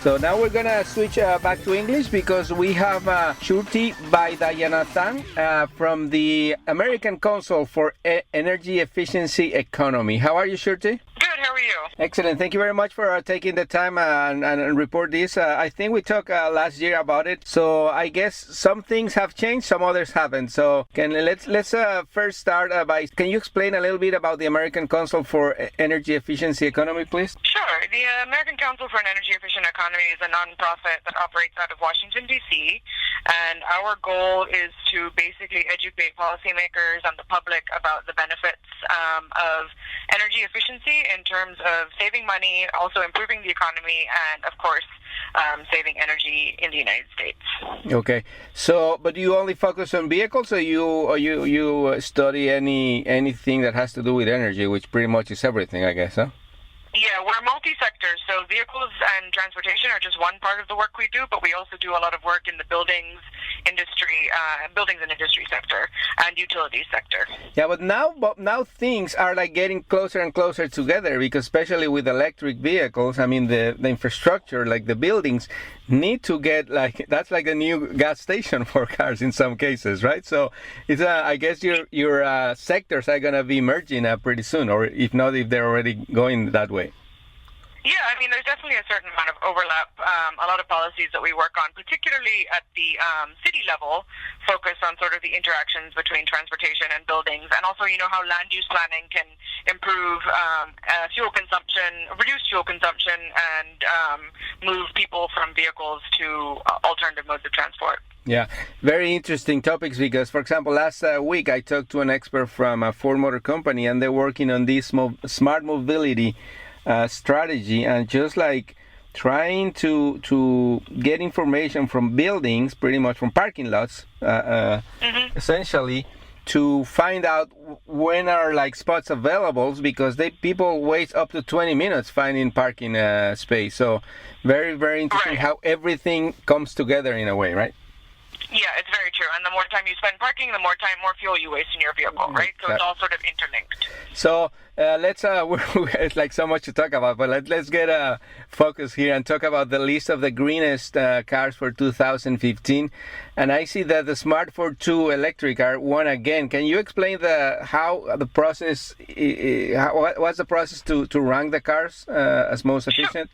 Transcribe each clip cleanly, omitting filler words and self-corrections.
So now we're gonna switch back to English because we have Shruti by Dayanathan from the American Council for Energy Efficiency Economy. How are you, Shruti? Good, how are you? Excellent. Thank you very much for taking the time and report this. I think we talked last year about it. So I guess some things have changed, some others haven't. So let's first start by, can you explain a little bit about the American Council for Energy Efficiency Economy, please? Sure. The American Council for an Energy Efficient Economy is a nonprofit that operates out of Washington, D.C., and our goal is to basically educate policymakers and the public about the benefits of energy efficiency in terms of saving money, also improving the economy, and, of course, saving energy in the United States. Okay. So, but you only focus on vehicles, or you study anything that has to do with energy, which pretty much is everything, I guess, huh? Yeah, we're multi-sector, so vehicles and transportation are just one part of the work we do, but we also do a lot of work in the buildings and industry sector and utilities sector. Yeah, but now things are like getting closer and closer together, because especially with electric vehicles, I mean the infrastructure, like the buildings, need to get that's like a new gas station for cars in some cases, right? So it's I guess your sectors are gonna be merging pretty soon, or if not, if they're already going that way. Yeah, I mean, there's definitely a certain amount of overlap. A lot of policies that we work on, particularly at the city level, focus on sort of the interactions between transportation and buildings, and also, how land use planning can improve fuel consumption, reduce fuel consumption, and move people from vehicles to alternative modes of transport. Yeah, very interesting topics, because, for example, last week I talked to an expert from a Ford Motor Company, and they're working on this smart mobility strategy, and just like trying to get information from buildings, pretty much from parking lots, essentially, to find out when are like spots available, because people wait up to 20 minutes finding parking space. So very, very interesting how everything comes together in a way, right? Yeah, it's very true. And the more time you spend parking, the more fuel you waste in your vehicle, right? So it's all sort of interlinked. So let's, it's like so much to talk about, but let's get a focus here and talk about the list of the greenest cars for 2015. And I see that the Smart ForTwo Electric are won again. Can you explain how the process, what's the process to rank the cars as most efficient?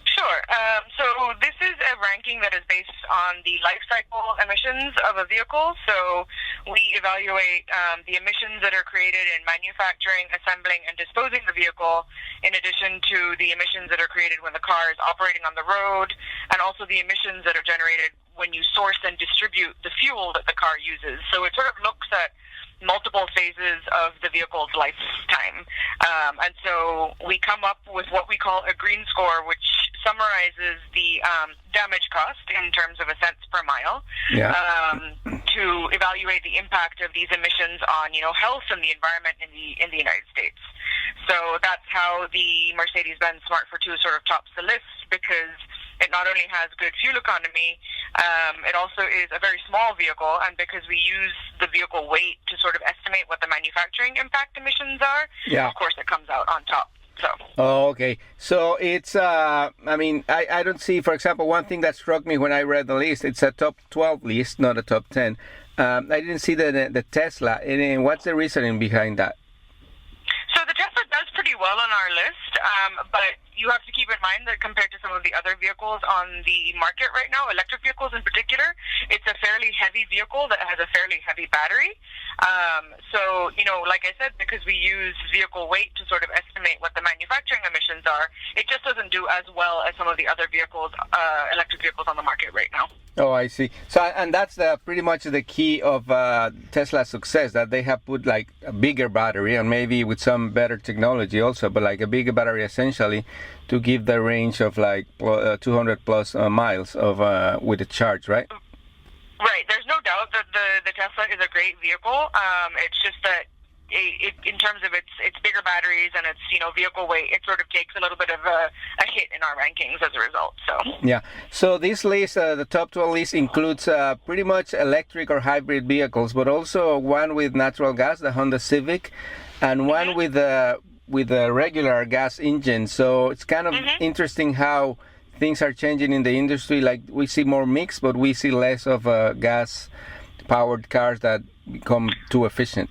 Sure. So this is a ranking that is based on the life cycle emissions of a vehicle. So we evaluate the emissions that are created in manufacturing, assembling, and disposing the vehicle, in addition to the emissions that are created when the car is operating on the road, and also the emissions that are generated when you source and distribute the fuel that the car uses. So it sort of looks at multiple phases of the vehicle's lifetime. And so we come up with what we call a green score, which summarizes the damage cost in terms of a cents per mile, to evaluate the impact of these emissions on, health and the environment in the United States. So that's how the Mercedes-Benz Smart ForTwo sort of tops the list, because it not only has good fuel economy, it also is a very small vehicle, and because we use the vehicle weight to sort of estimate what the manufacturing impact emissions are, of course it comes out on top. So. Oh, okay. So it's, I don't see, for example, one thing that struck me when I read the list, it's a top 12 list, not a top 10. I didn't see the Tesla. And what's the reasoning behind that? So the Tesla does pretty well on our list, but you have to keep in mind that compared to some of the other vehicles on the market right now, electric vehicles in particular, it's a fairly heavy vehicle that has a fairly heavy battery. So, like I said, because we use vehicle weight to sort of estimate what the manufacturing emissions are, it just doesn't do as well as some of the other vehicles, electric vehicles on the market right now. Oh, I see. So, and that's pretty much the key of Tesla's success, that they have put like a bigger battery, and maybe with some better technology also, but like a bigger battery essentially to give the range of like 200 plus miles of with the charge, right? Right. There's no doubt that the Tesla is a great vehicle. It's just that in terms of its bigger batteries and its vehicle weight, it sort of takes a little bit of a hit in our rankings as a result. So yeah. So this list, the top 12 list, includes pretty much electric or hybrid vehicles, but also one with natural gas, the Honda Civic, and one with a regular gas engine. So it's kind of interesting how things are changing in the industry? Like we see more mix, but we see less of gas-powered cars that become too efficient.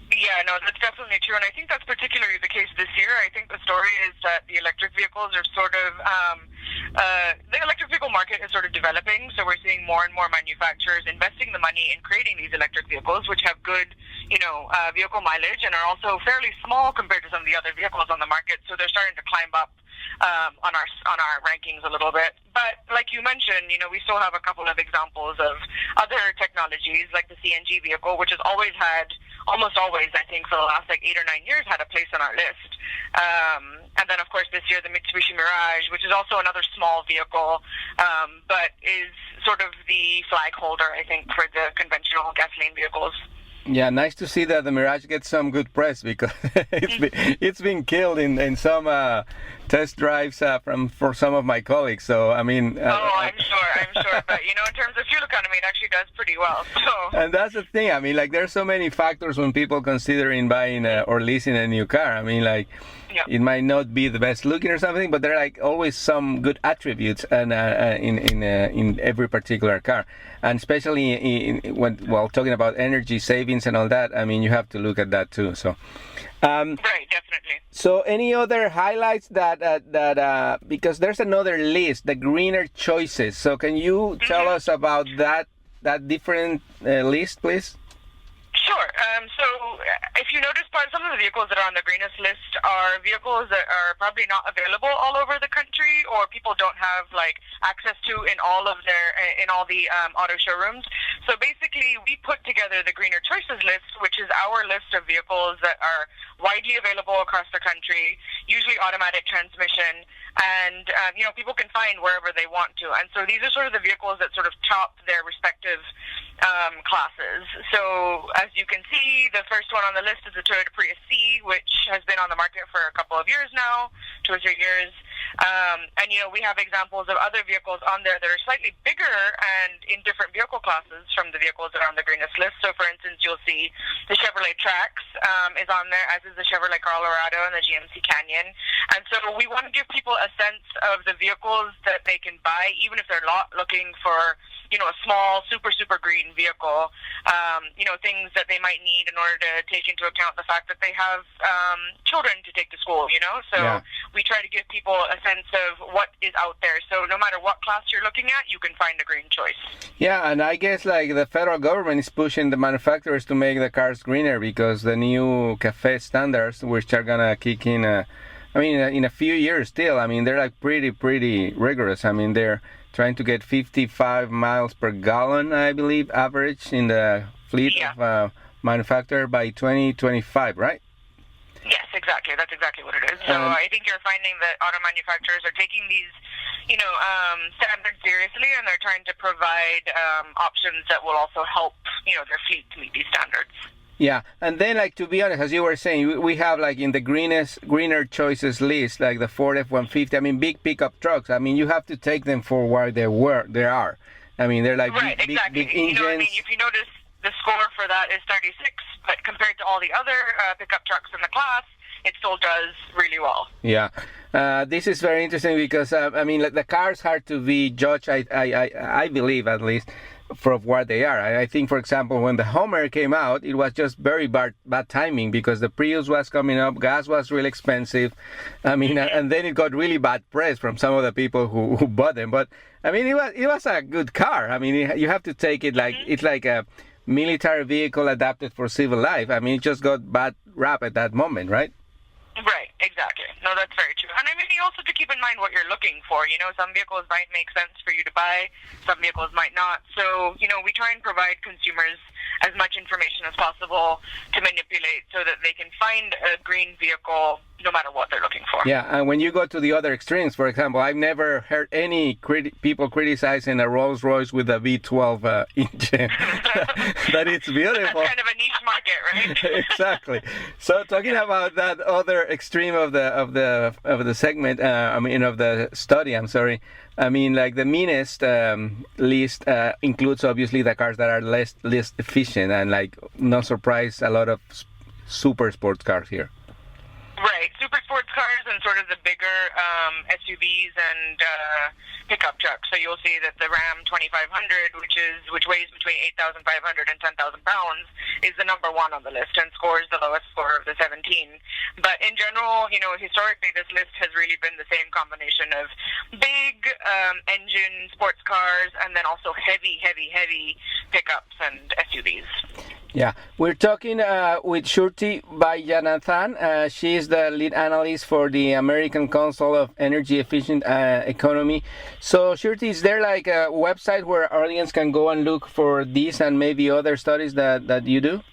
Yeah, no, that's definitely true, and I think that's particularly the case this year. I think the story is that the electric vehicles are sort of, the electric vehicle market is sort of developing, so we're seeing more and more manufacturers investing the money in creating these electric vehicles, which have good, vehicle mileage and are also fairly small compared to some of the other vehicles on the market, so they're starting to climb up on our rankings a little bit. But like you mentioned, we still have a couple of examples of other technologies like the CNG vehicle, which has almost always, I think, for the last 8 or 9 years, had a place on our list. And then, of course, this year, the Mitsubishi Mirage, which is also another small vehicle, but is sort of the flag holder, I think, for the conventional gasoline vehicles. Yeah, nice to see that the Mirage gets some good press, because it's been killed in some test drives for some of my colleagues. So I mean, I'm sure. But in terms of fuel economy, it actually does pretty well. So. And that's the thing. I mean, like, there's so many factors when people considering buying or leasing a new car. I mean, like. Yep. It might not be the best looking or something, but there are like always some good attributes and in every particular car, and especially while talking about energy savings and all that. I mean, you have to look at that too. So, right, definitely. So, any other highlights that because there's another list, the greener choices. So, can you tell us about that different list, please? Sure. So if you notice, some of the vehicles that are on the Greenest List are vehicles that are probably not available all over the country, or people don't have access to in all the auto showrooms. So basically, we put together the Greener Choices list, which is our list of vehicles that are widely available across the country, usually automatic transmission, and people can find wherever they want to. And so these are sort of the vehicles that sort of top their respective classes. So as you can see, the first one on the list is the Toyota Prius C, which has been on the market for a couple of years now, 2 or 3 years. And we have examples of other vehicles on there that are slightly bigger and in different vehicle classes from the vehicles that are on the Greenest List. So for instance, you'll see the Chevrolet Trax is on there, as is the Chevrolet Colorado and the GMC Canyon. And so we want to give people a sense of the vehicles that they can buy, even if they're not looking for a small, super, super green vehicle, things that they might need in order to take into account the fact that they have children to take to school, So yeah. We try to give people a sense of what is out there. So no matter what class you're looking at, you can find a green choice. Yeah, and I guess the federal government is pushing the manufacturers to make the cars greener, because the new CAFE standards, which are going to kick in, in a few years still, they're pretty rigorous. They're trying to get 55 miles per gallon, I believe, average in the fleet of manufacturer by 2025, right? Yes, exactly. That's exactly what it is. So I think you're finding that auto manufacturers are taking these, standards seriously, and they're trying to provide options that will also help, their fleet to meet these standards. Yeah, and then to be honest, as you were saying, we have in the greener choices list, like the Ford F-150. Big pickup trucks. You have to take them for where they are. They're right, big, exactly. big engines. If you notice, the score for that is 36, but compared to all the other pickup trucks in the class, it still does really well. Yeah, this is very interesting because the cars have to be judged. I believe, at least, for what they are. I think, for example, when the Hummer came out, it was just very bad timing, because the Prius was coming up, gas was really expensive. And then it got really bad press from some of the people who bought them. But it was a good car. You have to take it it's like a military vehicle adapted for civil life. It just got bad rap at that moment, right? Right, exactly. No, that's very true. And you also have to keep in mind what you're looking for. Some vehicles might make sense for you to buy, some vehicles might not. So, we try and provide consumers as much information as possible to manipulate so that they can find a green vehicle no matter what they're looking for. Yeah, and when you go to the other extremes, for example, I've never heard any people criticizing a Rolls Royce with a V12 engine. That it's beautiful. That's kind of a niche market, right? Exactly. So talking about that other extreme of the segment, of the study, the Meanest list includes obviously the cars that are less efficient, and no surprise, a lot of super sports cars here. Right. Super sports cars and sort of the bigger SUVs and pickup trucks. So you'll see that the Ram 2500, which weighs between 8,500 and 10,000 pounds, is the number one on the list and scores the lowest score of the 17. But in general, historically, this list has really been the same combination of big engine sports cars and then also heavy pickups and SUVs. Yeah, we're talking with Shruti Vaidyanathan. She is the lead analyst for the American Council of Energy Efficient Economy. So, Shruti, is there like a website where our audience can go and look for these and maybe other studies that you do?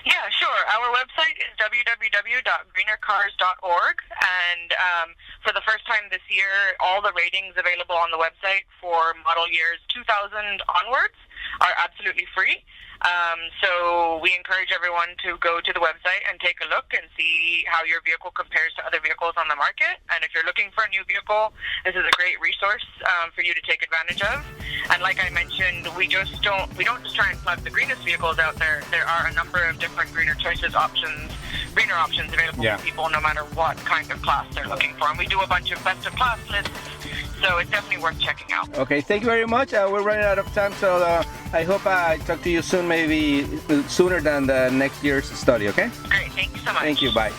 Yeah, sure. Our website is www.greenercars.org, and for the first time this year, all the ratings available on the website for model years 2000 onwards are absolutely free. So we encourage everyone to go to the website and take a look and see how your vehicle compares to other vehicles on the market. And if you're looking for a new vehicle, this is a great resource for you to take advantage of. And like I mentioned, we don't just try and plug the greenest vehicles out there. There are a number of different greener options available for people no matter what kind of class they're looking for. And we do a bunch of best of class lists, so it's definitely worth checking out. Okay, thank you very much. We're running out of time, so I hope I talk to you soon, maybe sooner than the next year's study, okay? Great, thank you so much. Thank you, bye.